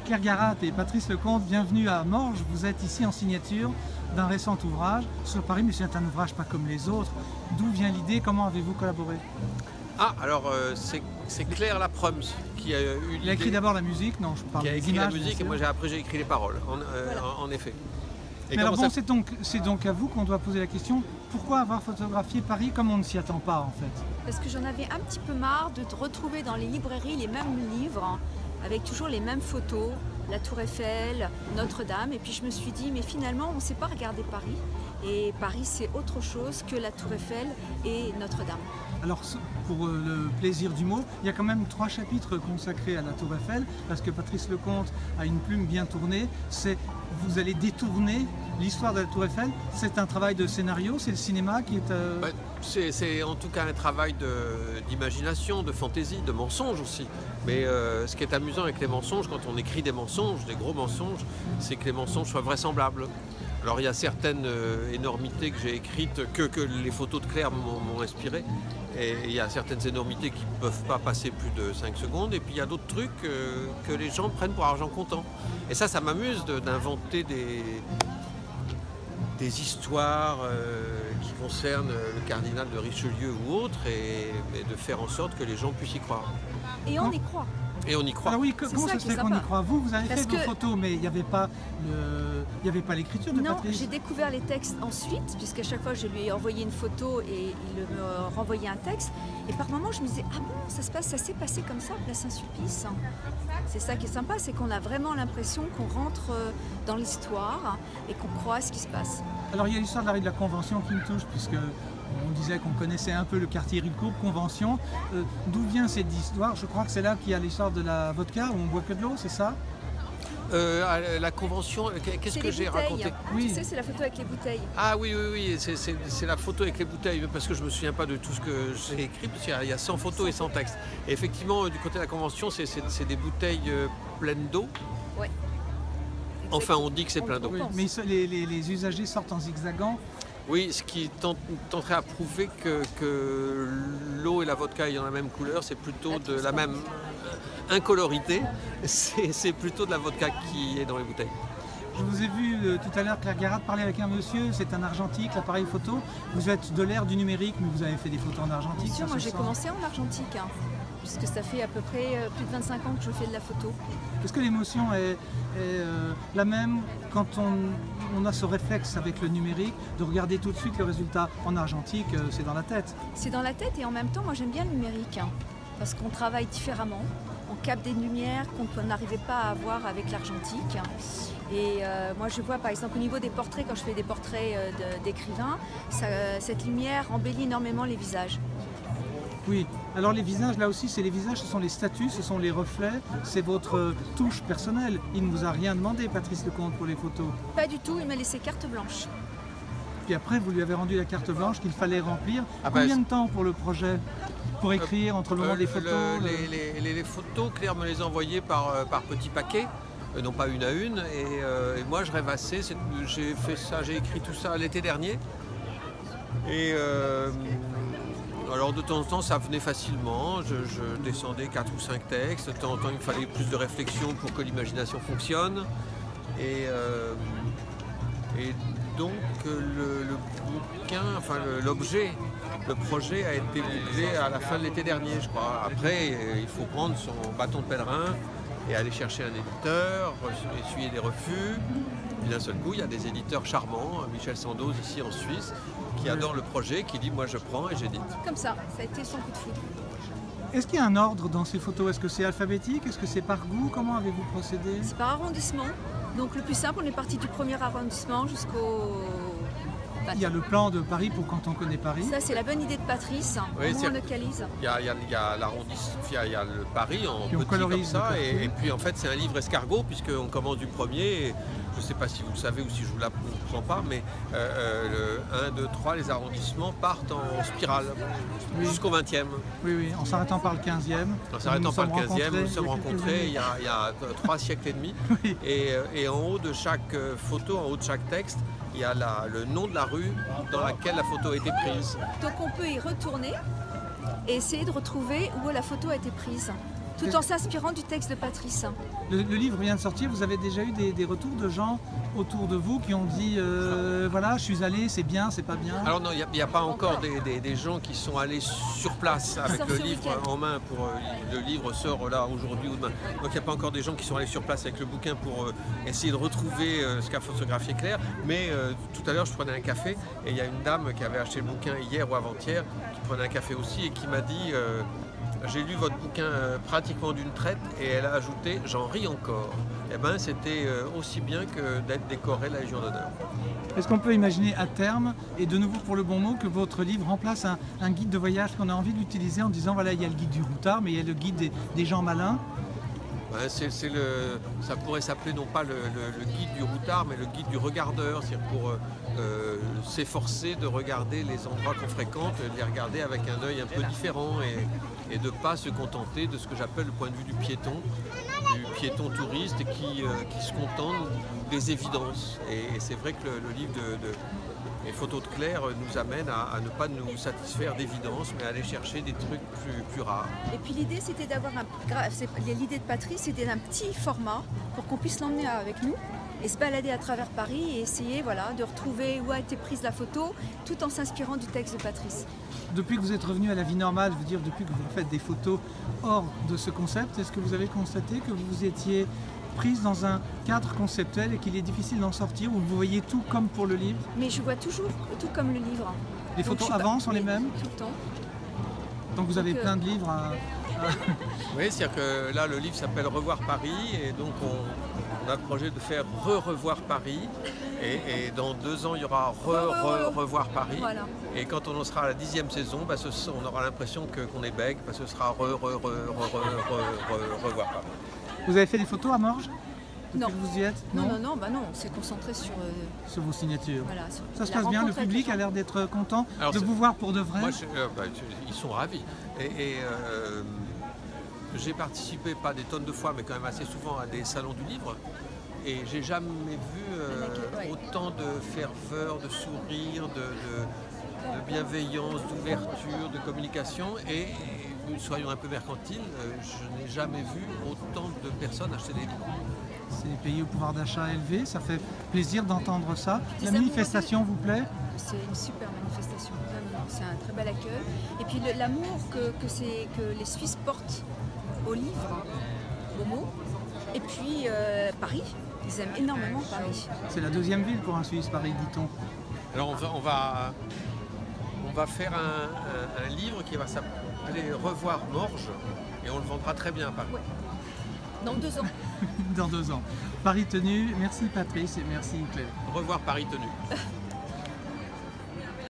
Claire Garat et Patrice Lecomte, bienvenue à Morges. Vous êtes ici en signature d'un récent ouvrage sur Paris, mais c'est un ouvrage pas comme les autres. D'où vient l'idée? Comment avez-vous collaboré? Ah, alors c'est Claire Laproms qui a eu l'idée. Il a écrit d'abord la musique, non, je parle qui a des écrit images, la musique et moi après j'ai écrit les paroles, en effet. Et mais alors comment bon, c'est donc à vous qu'on doit poser la question, pourquoi avoir photographié Paris comme on ne s'y attend pas en fait? Parce que j'en avais un petit peu marre de retrouver dans les librairies les mêmes livres, avec toujours les mêmes photos, la Tour Eiffel, Notre-Dame, et puis je me suis dit, mais finalement on ne sait pas regarder Paris, et Paris c'est autre chose que la Tour Eiffel et Notre-Dame. Alors pour le plaisir du mot, il y a quand même 3 chapitres consacrés à la Tour Eiffel, parce que Patrice Lecomte a une plume bien tournée, vous allez détourner l'histoire de la Tour Eiffel. C'est un travail de scénario, c'est le cinéma qui est... C'est en tout cas un travail d'imagination, de fantaisie, de mensonge aussi. Mais ce qui est amusant avec les mensonges, quand on écrit des mensonges, des gros mensonges, c'est que les mensonges soient vraisemblables. Alors il y a certaines énormités que j'ai écrites, que les photos de Claire m'ont inspiré. Et il y a certaines énormités qui ne peuvent pas passer plus de 5 secondes. Et puis il y a d'autres trucs que les gens prennent pour argent comptant. Et ça m'amuse d'inventer des histoires qui concernent le cardinal de Richelieu ou autre, et de faire en sorte que les gens puissent y croire. Et on y croit. Et on y croit. Alors oui, comment ça se fait qu'on y croit? Vous avez fait vos photos, mais il n'y avait pas l'écriture de Patrice? Non, j'ai découvert les textes ensuite, puisqu'à chaque fois je lui ai envoyé une photo et il me renvoyait un texte. Et par moments je me disais, ah bon, ça s'est passé comme ça, Place Saint-Sulpice. C'est ça qui est sympa, c'est qu'on a vraiment l'impression qu'on rentre dans l'histoire et qu'on croit à ce qui se passe. Alors il y a l'histoire de la rue de la Convention qui me touche, puisque on disait qu'on connaissait un peu le quartier Ricourt, Convention. D'où vient cette histoire? Je crois que c'est là qu'il y a l'histoire de la vodka, où on boit que de l'eau, c'est ça? La Convention, qu'est-ce que j'ai raconté? Oui. Tu sais, c'est la photo avec les bouteilles. Ah oui, c'est la photo avec les bouteilles, parce que je ne me souviens pas de tout ce que j'ai écrit, parce qu'il y a 100 photos et 100 textes. Et effectivement, du côté de la Convention, c'est des bouteilles pleines d'eau. Ouais. Enfin, on dit que c'est plein d'eau. Oui, mais les usagers sortent en zigzagant. Oui, ce qui tenterait à prouver que l'eau et la vodka ayant la même couleur, c'est plutôt de la même incolorité, c'est plutôt de la vodka qui est dans les bouteilles. Je vous ai vu tout à l'heure, Claire Garat, parler avec un monsieur, c'est un argentique, l'appareil photo. Vous êtes de l'ère du numérique, mais vous avez fait des photos en argentique. Bien sûr, moi j'ai commencé en argentique, puisque ça fait à peu près plus de 25 ans que je fais de la photo. Est-ce que l'émotion est la même quand on a ce réflexe avec le numérique de regarder tout de suite le résultat en argentique? C'est dans la tête. C'est dans la tête, et en même temps, moi j'aime bien le numérique, parce qu'on travaille différemment. On capte des lumières qu'on n'arrivait pas à avoir avec l'argentique. Et moi je vois par exemple au niveau des portraits, quand je fais des portraits d'écrivains, cette lumière embellit énormément les visages. Oui, alors les visages, là aussi, c'est les visages, ce sont les statues, ce sont les reflets, c'est votre touche personnelle. Il ne vous a rien demandé, Patrice Lecomte, pour les photos? Pas du tout, il m'a laissé carte blanche. Puis après, vous lui avez rendu la carte blanche qu'il fallait remplir. Combien de temps pour le projet? Pour écrire, entre le moment des photos? Les photos, Claire me les a envoyées par petits paquets. Non pas une à une, et moi je rêvassais, j'ai fait ça, j'ai écrit tout ça l'été dernier, et alors de temps en temps ça venait facilement, je descendais 4 ou 5 textes, de temps en temps il me fallait plus de réflexion pour que l'imagination fonctionne, et donc le bouquin, enfin l'objet, le projet a été bouclé à la fin de l'été dernier je crois. Après il faut prendre son bâton de pèlerin et aller chercher un éditeur, essuyer des refus. Et d'un seul coup, il y a des éditeurs charmants, Michel Sandoz ici en Suisse, qui adore le projet, qui dit moi je prends et j'édite. Comme ça a été son coup de foudre. Est-ce qu'il y a un ordre dans ces photos? Est-ce que c'est alphabétique? Est-ce que c'est par goût? Comment avez-vous procédé? C'est par arrondissement. Donc le plus simple, on est parti du premier arrondissement jusqu'au... Il y a le plan de Paris pour quand on connaît Paris. Ça, c'est la bonne idée de Patrice. Oui, on localise. Il y a l'arrondissement, il y a le Paris en petit comme ça, et puis en fait c'est un livre escargot puisqu'on commence du premier. Et je ne sais pas si vous le savez ou si je vous l'apprends pas, mais le 1, 2, 3, les arrondissements partent en spirale jusqu'au 20e. Oui, oui, en s'arrêtant par le 15e. En s'arrêtant par le 15e, nous nous sommes rencontrés il y a 3 siècles et demi. Oui. Et en haut de chaque photo, en haut de chaque texte, il y a le nom de la rue dans laquelle la photo a été prise. Donc on peut y retourner et essayer de retrouver où la photo a été prise. tout en s'inspirant du texte de Patrice. Le livre vient de sortir, vous avez déjà eu des retours de gens autour de vous qui ont dit voilà, je suis allé, c'est bien, c'est pas bien? Alors non, il n'y a pas encore des gens qui sont allés sur place avec le livre en main. Le livre sort là aujourd'hui ou demain. Donc il n'y a pas encore des gens qui sont allés sur place avec le bouquin pour essayer de retrouver ce qu'a photographié Claire. Mais tout à l'heure, je prenais un café et il y a une dame qui avait acheté le bouquin hier ou avant-hier, qui prenait un café aussi et qui m'a dit j'ai lu votre bouquin pratiquement d'une traite, et elle a ajouté « j'en ris encore ». Eh bien, c'était aussi bien que d'être décoré la Légion d'honneur. Est-ce qu'on peut imaginer à terme, et de nouveau pour le bon mot, que votre livre remplace un guide de voyage, qu'on a envie d'utiliser en disant voilà, il y a le guide du routard, mais il y a le guide des gens malins? Ouais, ça pourrait s'appeler non pas le guide du routard, mais le guide du regardeur, c'est-à-dire pour s'efforcer de regarder les endroits qu'on fréquente, de les regarder avec un œil un peu différent et de ne pas se contenter de ce que j'appelle le point de vue du piéton touriste qui se contente des évidences. Et c'est vrai que le livre les photos de Claire nous amène à ne pas nous satisfaire d'évidence, mais à aller chercher des trucs plus rares. Et puis l'idée, c'était d'avoir l'idée de Patrice, c'était d'un petit format pour qu'on puisse l'emmener avec nous et se balader à travers Paris et essayer de retrouver où a été prise la photo, tout en s'inspirant du texte de Patrice. Depuis que vous êtes revenu à la vie normale, je veux dire depuis que vous faites des photos hors de ce concept, est-ce que vous avez constaté que vous étiez prise dans un cadre conceptuel et qu'il est difficile d'en sortir, ou vous voyez tout comme pour le livre? Mais je vois toujours tout comme le livre. Les photos avant sont les mêmes? Tout le temps. Donc vous avez plein de livres à... Oui, c'est-à-dire que là, le livre s'appelle Revoir Paris, et donc on a le projet de faire Revoir Paris, et dans 2 ans, il y aura Revoir Paris. Voilà. Et quand on en sera à la 10e saison, on aura l'impression qu'on est bègue, parce que ce sera Revoir Paris. Vous avez fait des photos à Morges? Non. Que vous y êtes? Non, on s'est concentré sur vos signatures. Voilà, ça se passe bien, le public a l'air d'être content de vous voir pour de vrai? Moi, ils sont ravis. J'ai participé, pas des tonnes de fois, mais quand même assez souvent à des salons du livre. Et j'ai jamais vu autant de ferveur, de sourire, de bienveillance, d'ouverture, de communication. Et soyons un peu mercantiles, je n'ai jamais vu autant de personnes acheter des livres. C'est pays au pouvoir d'achat élevé, ça fait plaisir d'entendre ça. La manifestation vous plaît? C'est une super manifestation, c'est un très bel accueil. Et puis l'amour que les Suisses portent au livre, au mot, et puis Paris, ils aiment énormément Paris. C'est la 2e ville pour un Suisse, Paris, dit-on. Alors on va faire un livre qui va s'appeler Revoir Morges, et on le vendra très bien à Paris. Ouais. Dans 2 ans. Dans 2 ans. Paris tenu. Merci Patrice et merci Claire. Revoir Paris tenu.